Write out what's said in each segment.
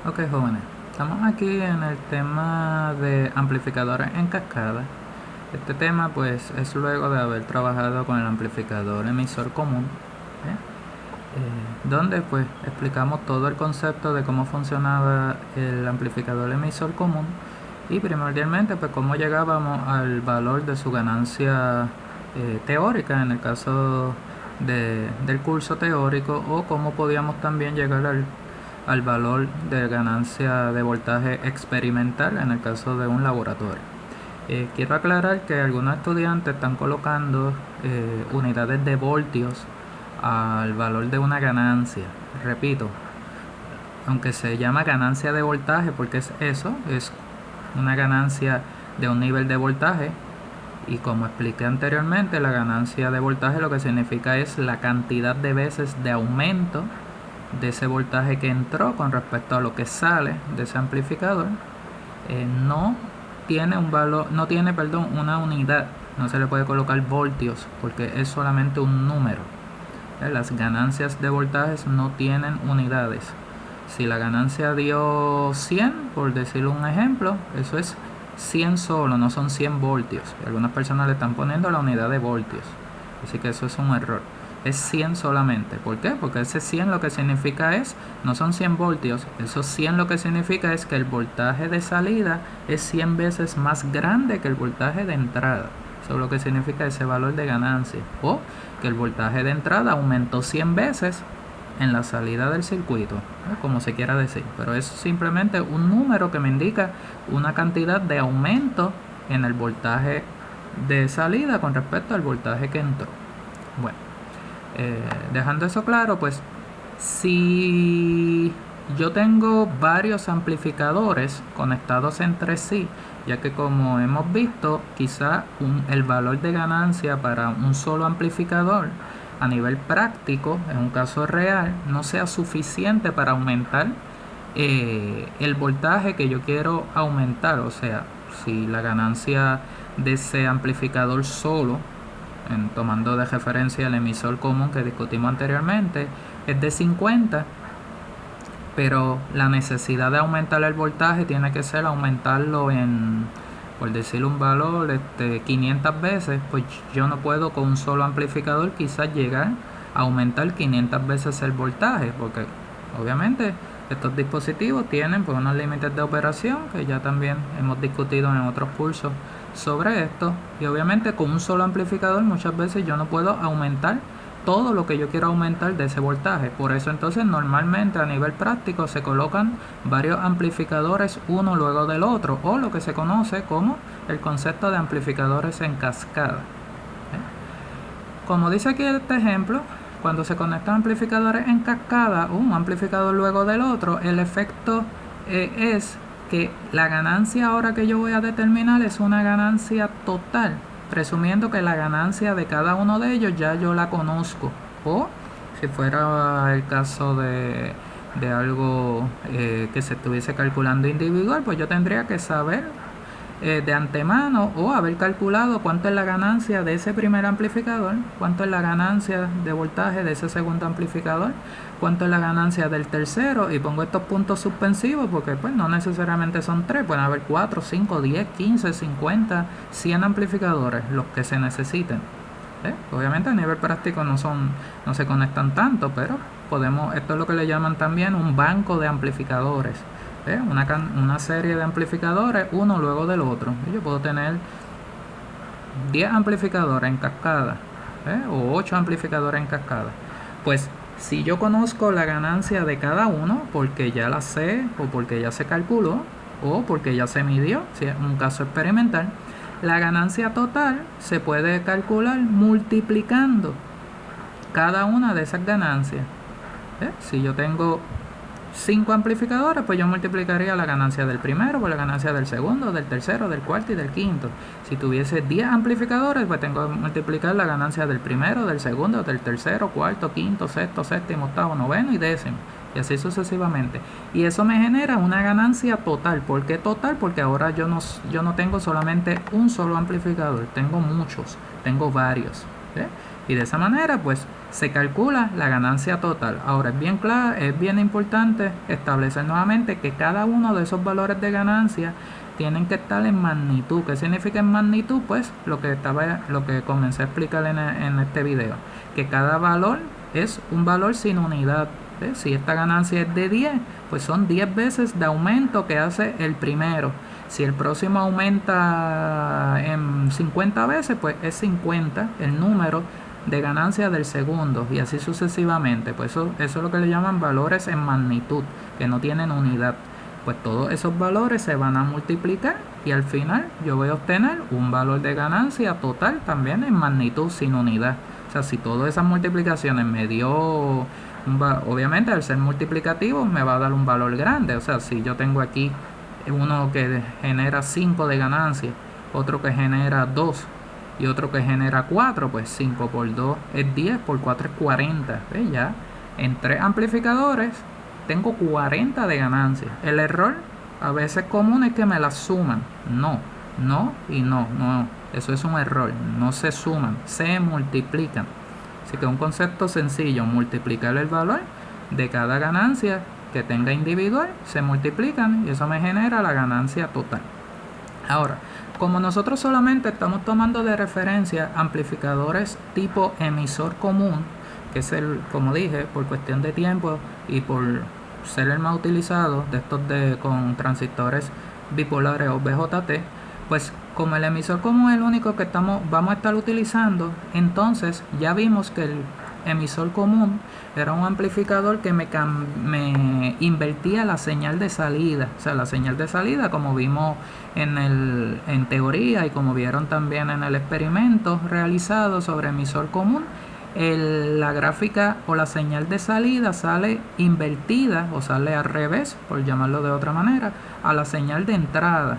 Ok, jóvenes, estamos aquí en el tema de amplificadores en cascada. Este tema pues es luego de haber trabajado con el amplificador emisor común, donde pues explicamos todo el concepto de cómo funcionaba el amplificador emisor común y primordialmente pues cómo llegábamos al valor de su ganancia teórica en el caso del curso teórico, o cómo podíamos también llegar al valor de ganancia de voltaje experimental en el caso de un laboratorio. Quiero aclarar que algunos estudiantes están colocando unidades de voltios al valor de una ganancia. Repito, aunque se llama ganancia de voltaje porque es eso, es una ganancia de un nivel de voltaje, y como expliqué anteriormente, la ganancia de voltaje lo que significa es la cantidad de veces de aumento de ese voltaje que entró con respecto a lo que sale de ese amplificador. No tiene un valor, no tiene, perdón, una unidad, no se le puede colocar voltios porque es solamente un número. Las ganancias de voltajes no tienen unidades. Si la ganancia dio 100, por decir un ejemplo, eso es 100 solo, no son 100 voltios. Y algunas personas le están poniendo la unidad de voltios, así que eso es un error. Es 100 solamente. ¿Por qué? Porque ese 100 lo que significa es, no son 100 voltios, esos 100 lo que significa es que el voltaje de salida es 100 veces más grande que el voltaje de entrada. Eso es lo que significa ese valor de ganancia. O que el voltaje de entrada aumentó 100 veces en la salida del circuito, ¿no? Como se quiera decir, pero es simplemente un número que me indica una cantidad de aumento en el voltaje de salida con respecto al voltaje que entró. Bueno, dejando eso claro, pues si yo tengo varios amplificadores conectados entre sí, ya que como hemos visto, quizá el valor de ganancia para un solo amplificador a nivel práctico, en un caso real, no sea suficiente para aumentar el voltaje que yo quiero aumentar. O sea, si la ganancia de ese amplificador solo, tomando de referencia el emisor común que discutimos anteriormente, es de 50, pero la necesidad de aumentar el voltaje tiene que ser aumentarlo en, por decir un valor, 500 veces, pues yo no puedo con un solo amplificador quizás llegar a aumentar 500 veces el voltaje, porque obviamente estos dispositivos tienen pues unos límites de operación que ya también hemos discutido en otros cursos sobre esto, y obviamente con un solo amplificador muchas veces yo no puedo aumentar todo lo que yo quiero aumentar de ese voltaje. Por eso entonces normalmente a nivel práctico se colocan varios amplificadores uno luego del otro, o lo que se conoce como el concepto de amplificadores en cascada. Como dice aquí este ejemplo, cuando se conectan amplificadores en cascada, un amplificador luego del otro, el efecto es que la ganancia ahora que yo voy a determinar es una ganancia total, presumiendo que la ganancia de cada uno de ellos ya yo la conozco. O si fuera el caso de algo que se estuviese calculando individual, pues yo tendría que saber de antemano o haber calculado cuánto es la ganancia de ese primer amplificador, cuánto es la ganancia de voltaje de ese segundo amplificador, cuánto es la ganancia del tercero, y pongo estos puntos suspensivos porque pues no necesariamente son 3, pueden haber 4, 5, 10, 15, 50, 100 amplificadores, los que se necesiten. Obviamente a nivel práctico no se conectan tanto, pero podemos, esto es lo que le llaman también un banco de amplificadores. Una serie de amplificadores uno luego del otro. Yo puedo tener 10 amplificadores en cascada, o 8 amplificadores en cascada. Pues si yo conozco la ganancia de cada uno porque ya la sé, o porque ya se calculó, o porque ya se midió, si es un caso experimental, la ganancia total se puede calcular multiplicando cada una de esas ganancias. Si yo tengo 5 amplificadores, pues yo multiplicaría la ganancia del primero por la ganancia del segundo, del tercero, del cuarto y del quinto. Si tuviese 10 amplificadores, pues tengo que multiplicar la ganancia del primero, del segundo, del tercero, cuarto, quinto, sexto, séptimo, octavo, noveno y décimo, y así sucesivamente. Y eso me genera una ganancia total. ¿Por qué total? Porque ahora yo no tengo solamente un solo amplificador, tengo muchos, tengo varios. Y de esa manera pues se calcula la ganancia total. Ahora es bien importante establecer nuevamente que cada uno de esos valores de ganancia tienen que estar en magnitud. ¿Qué significa en magnitud? Pues lo que comencé a explicar en este video, que cada valor es un valor sin unidad. Si esta ganancia es de 10, pues son 10 veces de aumento que hace el primero. Si el próximo aumenta en 50 veces, pues es 50 el número de ganancia del segundo, y así sucesivamente. Pues eso es lo que le llaman valores en magnitud, que no tienen unidad. Pues todos esos valores se van a multiplicar y al final yo voy a obtener un valor de ganancia total también en magnitud sin unidad. O sea, si todas esas multiplicaciones me dio obviamente al ser multiplicativo me va a dar un valor grande. O sea, si yo tengo aquí uno que genera 5 de ganancia, otro que genera 2 y otro que genera 4, pues 5 por 2 es 10, por 4 es 40. ¿Ves? Ya en 3 amplificadores tengo 40 de ganancia. El error a veces común es que me las suman. No, eso es un error. No se suman, se multiplican. Así que un concepto sencillo: multiplicar el valor de cada ganancia que tenga individual, se multiplican y eso me genera la ganancia total. Ahora, como nosotros solamente estamos tomando de referencia amplificadores tipo emisor común, que es como dije, por cuestión de tiempo y por ser el más utilizado de estos con transistores bipolares o BJT, pues como el emisor común es el único que vamos a estar utilizando, entonces ya vimos que el emisor común era un amplificador que me invertía la señal de salida. O sea, la señal de salida, como vimos en teoría y como vieron también en el experimento realizado sobre emisor común, la gráfica o la señal de salida sale invertida o sale al revés, por llamarlo de otra manera, a la señal de entrada.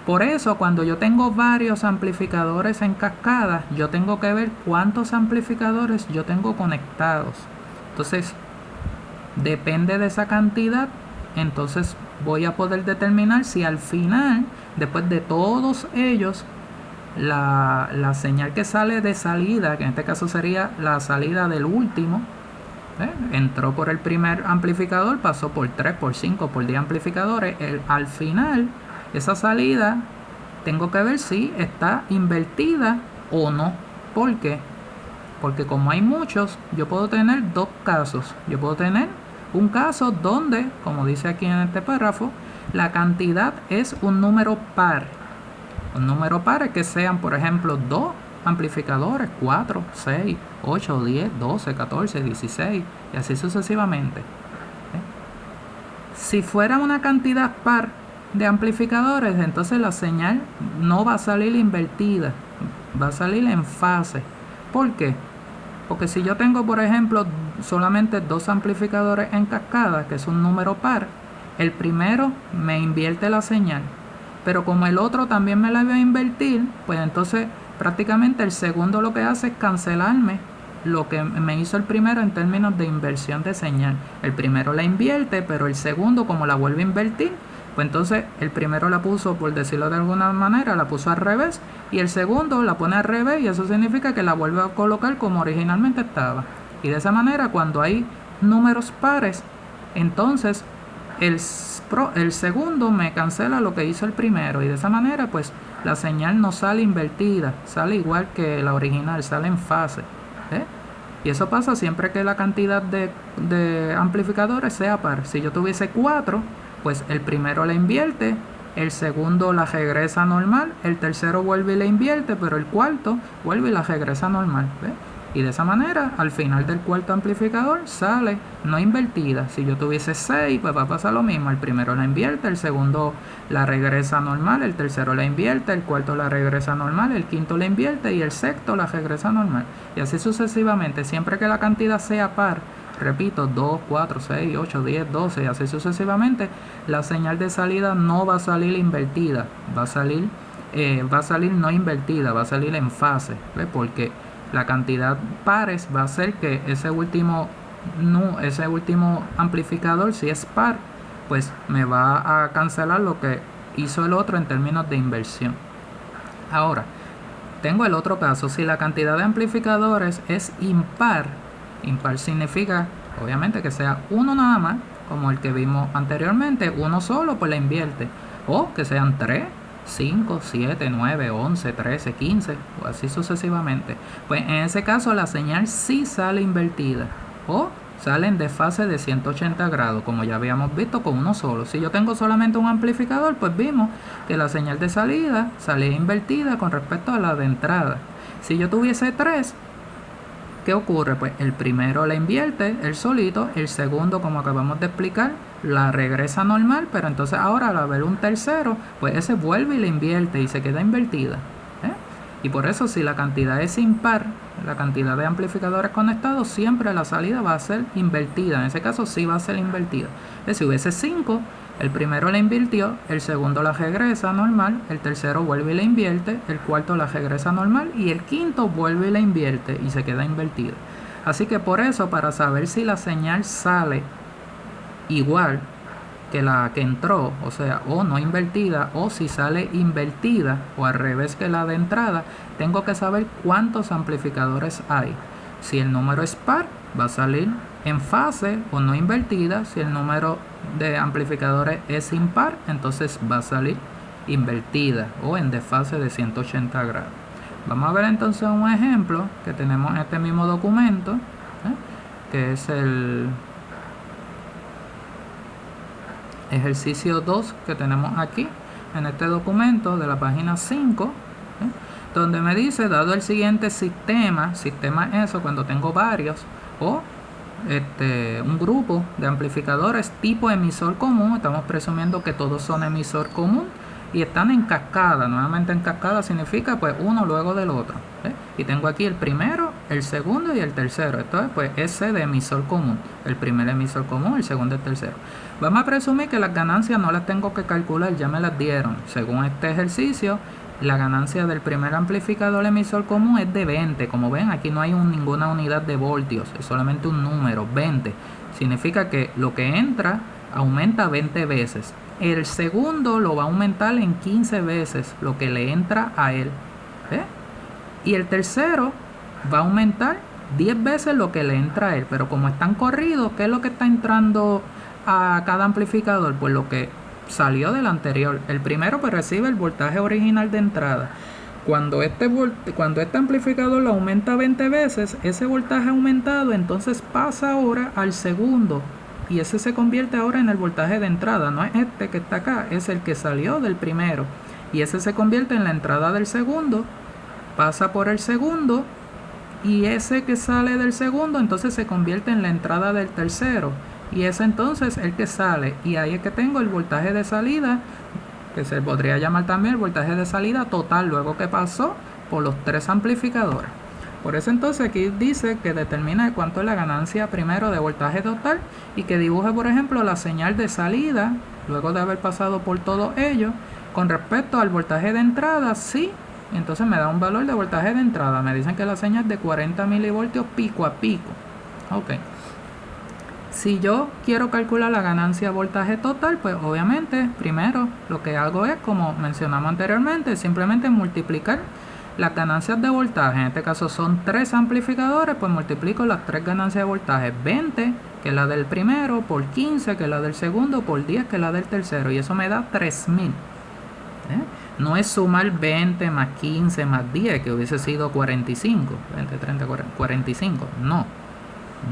Por eso, cuando yo tengo varios amplificadores en cascada, yo tengo que ver cuántos amplificadores yo tengo conectados. Entonces, depende de esa cantidad, entonces voy a poder determinar si al final, después de todos ellos, la señal que sale de salida, que en este caso sería la salida del último, entró por el primer amplificador, pasó por 3, por 5, por 10 amplificadores, al final esa salida tengo que ver si está invertida o no. ¿Por qué? Porque como hay muchos, yo puedo tener dos casos. Yo puedo tener un caso donde, como dice aquí en este párrafo, la cantidad es un número par. Un número par es que sean, por ejemplo, 2 amplificadores, 4, 6, 8, 10, 12, 14, 16 y así sucesivamente. Si fuera una cantidad par de amplificadores, entonces la señal no va a salir invertida, va a salir en fase. ¿Por qué? Porque si yo tengo, por ejemplo, solamente 2 amplificadores en cascada, que es un número par, el primero me invierte la señal, pero como el otro también me la va a invertir, pues entonces prácticamente el segundo lo que hace es cancelarme lo que me hizo el primero en términos de inversión de señal. El primero la invierte, pero el segundo, como la vuelve a invertir, pues entonces el primero la puso, por decirlo de alguna manera, la puso al revés, y el segundo la pone al revés, y eso significa que la vuelve a colocar como originalmente estaba. Y de esa manera, cuando hay números pares, entonces el segundo me cancela lo que hizo el primero, y de esa manera pues la señal no sale invertida, sale igual que la original, sale en fase. Y eso pasa siempre que la cantidad de amplificadores sea par. Si yo tuviese 4, pues el primero la invierte, el segundo la regresa normal, el tercero vuelve y la invierte, pero el cuarto vuelve y la regresa normal. Y de esa manera, al final del cuarto amplificador sale no invertida. Si yo tuviese 6, pues va a pasar lo mismo. El primero la invierte, el segundo la regresa normal, el tercero la invierte, el cuarto la regresa normal, el quinto la invierte y el sexto la regresa normal. Y así sucesivamente, siempre que la cantidad sea par, repito, 2, 4, 6, 8, 10, 12 y así sucesivamente, la señal de salida no va a salir invertida, va a salir no invertida, va a salir en fase. Porque la cantidad pares va a hacer que ese último amplificador, si es par, pues me va a cancelar lo que hizo el otro en términos de inversión. Ahora, tengo el otro caso, si la cantidad de amplificadores es impar, impar significa obviamente que sea uno nada más, como el que vimos anteriormente, uno solo pues la invierte, o que sean 3, 5, 7, 9, 11, 13, 15 o así sucesivamente. Pues en ese caso la señal sí sale invertida o sale en desfase de 180 grados, como ya habíamos visto con uno solo. Si yo tengo solamente un amplificador, pues vimos que la señal de salida sale invertida con respecto a la de entrada. Si yo tuviese 3, ¿qué ocurre? Pues el primero la invierte, el solito, el segundo, como acabamos de explicar, la regresa normal, pero entonces ahora al haber un tercero, pues ese vuelve y la invierte y se queda invertida. Y por eso si la cantidad es impar, la cantidad de amplificadores conectados, siempre la salida va a ser invertida. En ese caso sí va a ser invertida. Si hubiese 5, el primero la invirtió, el segundo la regresa normal, el tercero vuelve y la invierte, el cuarto la regresa normal y el quinto vuelve y la invierte y se queda invertida. Así que por eso, para saber si la señal sale igual que la que entró, o sea, o no invertida, o si sale invertida o al revés que la de entrada, tengo que saber cuántos amplificadores hay. Si el número es par, va a salir en fase o no invertida. Si el número de amplificadores es impar, entonces va a salir invertida o en desfase de 180 grados. Vamos a ver entonces un ejemplo que tenemos en este mismo documento, que es el ejercicio 2 que tenemos aquí en este documento de la página 5, donde me dice, dado el siguiente sistema es eso cuando tengo varios o un grupo de amplificadores tipo emisor común, estamos presumiendo que todos son emisor común y están en cascada. Nuevamente en cascada significa pues uno luego del otro, y tengo aquí el primero, el segundo y el tercero. Esto es pues ese de emisor común, el primer emisor común, el segundo y el tercero. Vamos a presumir que las ganancias no las tengo que calcular, ya me las dieron. Según este ejercicio, la ganancia del primer amplificador emisor común es de 20. Como ven, aquí no hay ninguna unidad de voltios, es solamente un número, 20. Significa que lo que entra aumenta 20 veces. El segundo lo va a aumentar en 15 veces lo que le entra a él. Y el tercero va a aumentar 10 veces lo que le entra a él. Pero como están corridos, ¿qué es lo que está entrando a cada amplificador? Pues lo que salió del anterior. El primero pues recibe el voltaje original de entrada. Cuando este amplificador lo aumenta 20 veces, ese voltaje aumentado entonces pasa ahora al segundo. Y ese se convierte ahora en el voltaje de entrada. No es este que está acá, es el que salió del primero. Y ese se convierte en la entrada del segundo, pasa por el segundo. Y ese que sale del segundo entonces se convierte en la entrada del tercero. Y ese entonces el que sale. Y ahí es que tengo el voltaje de salida, que se podría llamar también el voltaje de salida total, luego que pasó por los 3 amplificadores. Por eso entonces aquí dice que determina cuánto es la ganancia primero de voltaje total y que dibuje, por ejemplo, la señal de salida luego de haber pasado por todo ello con respecto al voltaje de entrada. Sí, entonces me da un valor de voltaje de entrada. Me dicen que la señal es de 40 milivoltios pico a pico. Ok. Si yo quiero calcular la ganancia voltaje total, pues obviamente primero lo que hago es, como mencionamos anteriormente, simplemente multiplicar las ganancias de voltaje. En este caso son 3 amplificadores, pues multiplico las 3 ganancias de voltaje. 20, que es la del primero, por 15, que es la del segundo, por 10, que es la del tercero. Y eso me da 3000. No es sumar 20 más 15 más 10, que hubiese sido 45. 20, 30, 40, 45.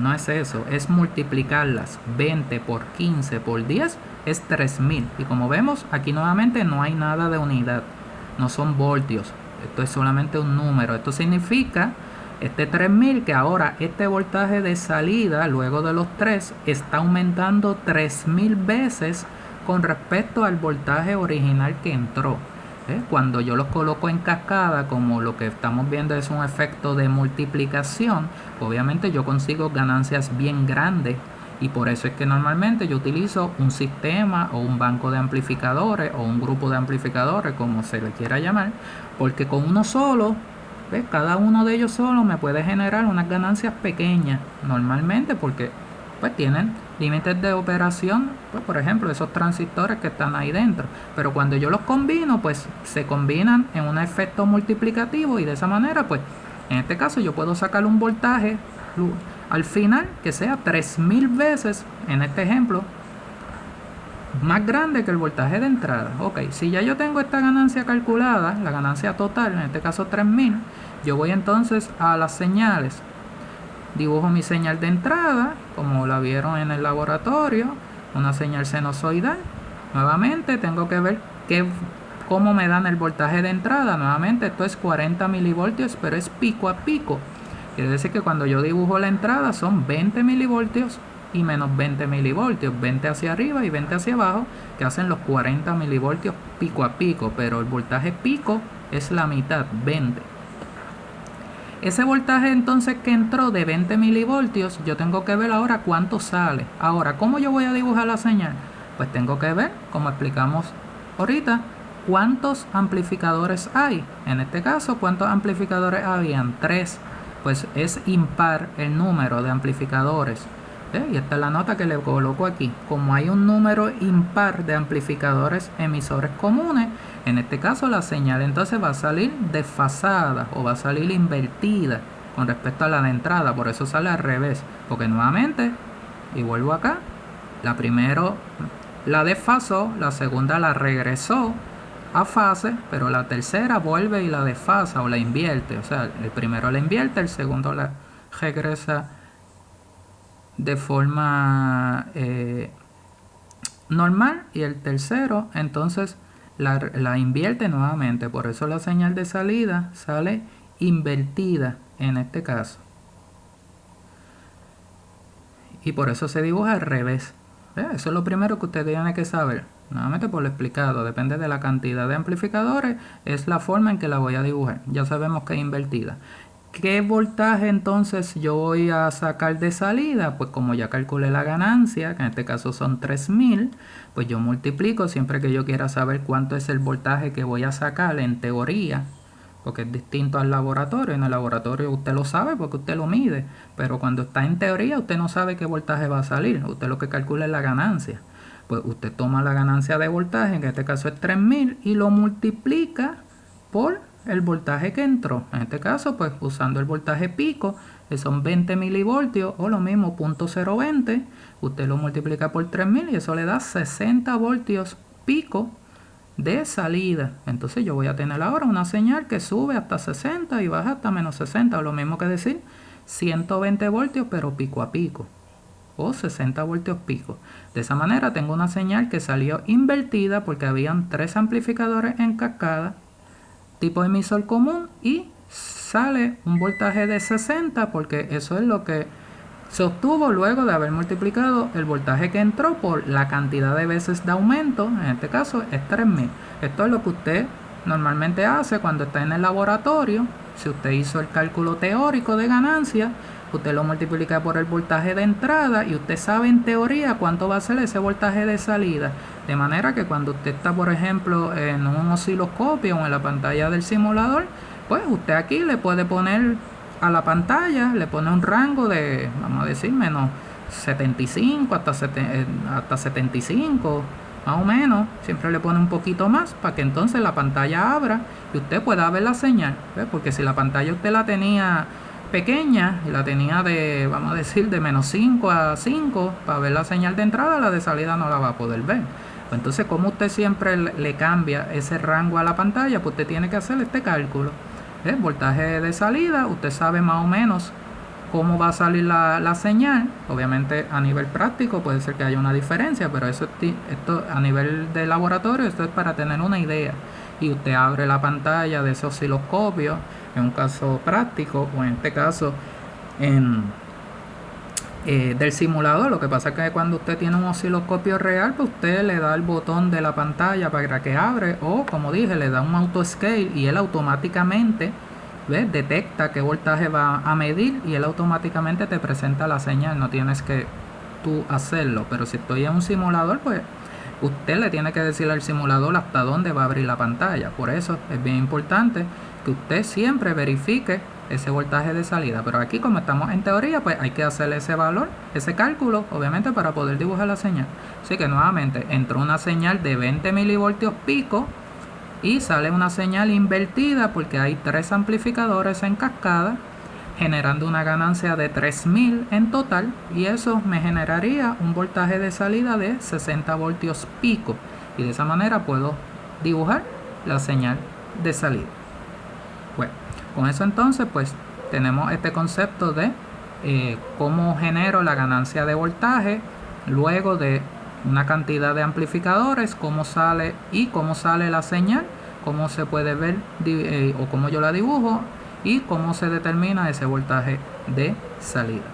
No es eso, es multiplicarlas. 20 por 15 por 10 es 3000. Y como vemos, aquí nuevamente no hay nada de unidad, no son voltios, esto es solamente un número. Esto significa, este 3000, que ahora este voltaje de salida, luego de los 3, está aumentando 3000 veces con respecto al voltaje original que entró. Cuando yo los coloco en cascada, como lo que estamos viendo es un efecto de multiplicación, obviamente yo consigo ganancias bien grandes, y por eso es que normalmente yo utilizo un sistema o un banco de amplificadores o un grupo de amplificadores, como se le quiera llamar, porque con uno solo, cada uno de ellos solo me puede generar unas ganancias pequeñas normalmente, porque pues tienen límites de operación, pues por ejemplo esos transistores que están ahí dentro, pero cuando yo los combino pues se combinan en un efecto multiplicativo y de esa manera pues en este caso yo puedo sacar un voltaje al final que sea 3000 veces, en este ejemplo, más grande que el voltaje de entrada. Ok, si ya yo tengo esta ganancia calculada, la ganancia total, en este caso 3000, yo voy entonces a las señales. Dibujo mi señal de entrada, como la vieron en el laboratorio, una señal sinusoidal. Nuevamente tengo que ver cómo me dan el voltaje de entrada. Nuevamente esto es 40 milivoltios, pero es pico a pico. Quiere decir que cuando yo dibujo la entrada son 20 milivoltios y menos 20 milivoltios, 20 hacia arriba y 20 hacia abajo, que hacen los 40 milivoltios pico a pico, pero el voltaje pico es la mitad, 20. Ese voltaje entonces que entró de 20 milivoltios, yo tengo que ver ahora cuánto sale. Ahora, ¿cómo yo voy a dibujar la señal? Pues tengo que ver, como explicamos ahorita, cuántos amplificadores hay. En este caso, ¿cuántos amplificadores habían? 3. Pues es impar el número de amplificadores. Y esta es la nota que le coloco aquí. Como hay un número impar de amplificadores emisores comunes, en este caso la señal entonces va a salir desfasada o va a salir invertida con respecto a la de entrada. Por eso sale al revés, porque nuevamente, y vuelvo acá, la primero la desfasó, la segunda la regresó a fase, pero la tercera vuelve y la desfasa o la invierte. O sea, el primero la invierte, el segundo la regresa de forma normal, y el tercero entonces la invierte nuevamente. Por eso la señal de salida sale invertida en este caso, y por eso se dibuja al revés. Eso es lo primero que usted tiene que saber. Nuevamente por lo explicado, depende de la cantidad de amplificadores, es la forma en que la voy a dibujar. Ya sabemos que es invertida. ¿Qué voltaje entonces yo voy a sacar de salida? Pues como ya calculé la ganancia, que en este caso son 3000, pues yo multiplico siempre que yo quiera saber cuánto es el voltaje que voy a sacar en teoría, porque es distinto al laboratorio. En el laboratorio usted lo sabe porque usted lo mide, pero cuando está en teoría usted no sabe qué voltaje va a salir. Usted lo que calcula es la ganancia. Pues usted toma la ganancia de voltaje, que en este caso es 3000, y lo multiplica por el voltaje que entró. En este caso, pues usando el voltaje pico, que son 20 milivoltios, o lo mismo, 0.020, usted lo multiplica por 3000 y eso le da 60 voltios pico de salida. Entonces yo voy a tener ahora una señal que sube hasta 60 y baja hasta menos 60, o lo mismo que decir 120 voltios, pero pico a pico, o 60 voltios pico. De esa manera tengo una señal que salió invertida porque habían 3 amplificadores en cascada, tipo emisor común, y sale un voltaje de 60 porque eso es lo que se obtuvo luego de haber multiplicado el voltaje que entró por la cantidad de veces de aumento. En este caso es 3000. Esto es lo que usted normalmente hace cuando está en el laboratorio. Si usted hizo el cálculo teórico de ganancia, usted lo multiplica por el voltaje de entrada y usted sabe en teoría cuánto va a ser ese voltaje de salida. De manera que cuando usted está, por ejemplo, en un osciloscopio o en la pantalla del simulador, pues usted aquí le puede poner a la pantalla, le pone un rango de, vamos a decir, menos 75 hasta 75, más o menos. Siempre le pone un poquito más para que entonces la pantalla abra y usted pueda ver la señal. Porque si la pantalla usted la tenía pequeña y la tenía de, vamos a decir, de menos 5 a 5 para ver la señal de entrada, la de salida no la va a poder ver. Entonces, como usted siempre le cambia ese rango a la pantalla, pues usted tiene que hacer este cálculo. Voltaje de salida, usted sabe más o menos cómo va a salir la señal. Obviamente a nivel práctico puede ser que haya una diferencia, pero esto a nivel de laboratorio, esto es para tener una idea. Y usted abre la pantalla de ese osciloscopio, en un caso práctico, o en este caso del simulador. Lo que pasa es que cuando usted tiene un osciloscopio real, pues usted le da el botón de la pantalla para que abre, o como dije, le da un auto scale y él automáticamente detecta qué voltaje va a medir y él automáticamente te presenta la señal. No tienes que tú hacerlo, pero si estoy en un simulador, pues usted le tiene que decir al simulador hasta dónde va a abrir la pantalla. Por eso es bien importante que usted siempre verifique ese voltaje de salida. Pero aquí, como estamos en teoría, pues hay que hacer ese valor, ese cálculo, obviamente, para poder dibujar la señal. Así que nuevamente entró una señal de 20 milivoltios pico y sale una señal invertida porque hay 3 amplificadores en cascada, generando una ganancia de 3000 en total, y eso me generaría un voltaje de salida de 60 voltios pico, y de esa manera puedo dibujar la señal de salida. Bueno, con eso entonces pues tenemos este concepto de cómo genero la ganancia de voltaje luego de una cantidad de amplificadores, cómo sale la señal, cómo se puede ver o cómo yo la dibujo y cómo se determina ese voltaje de salida.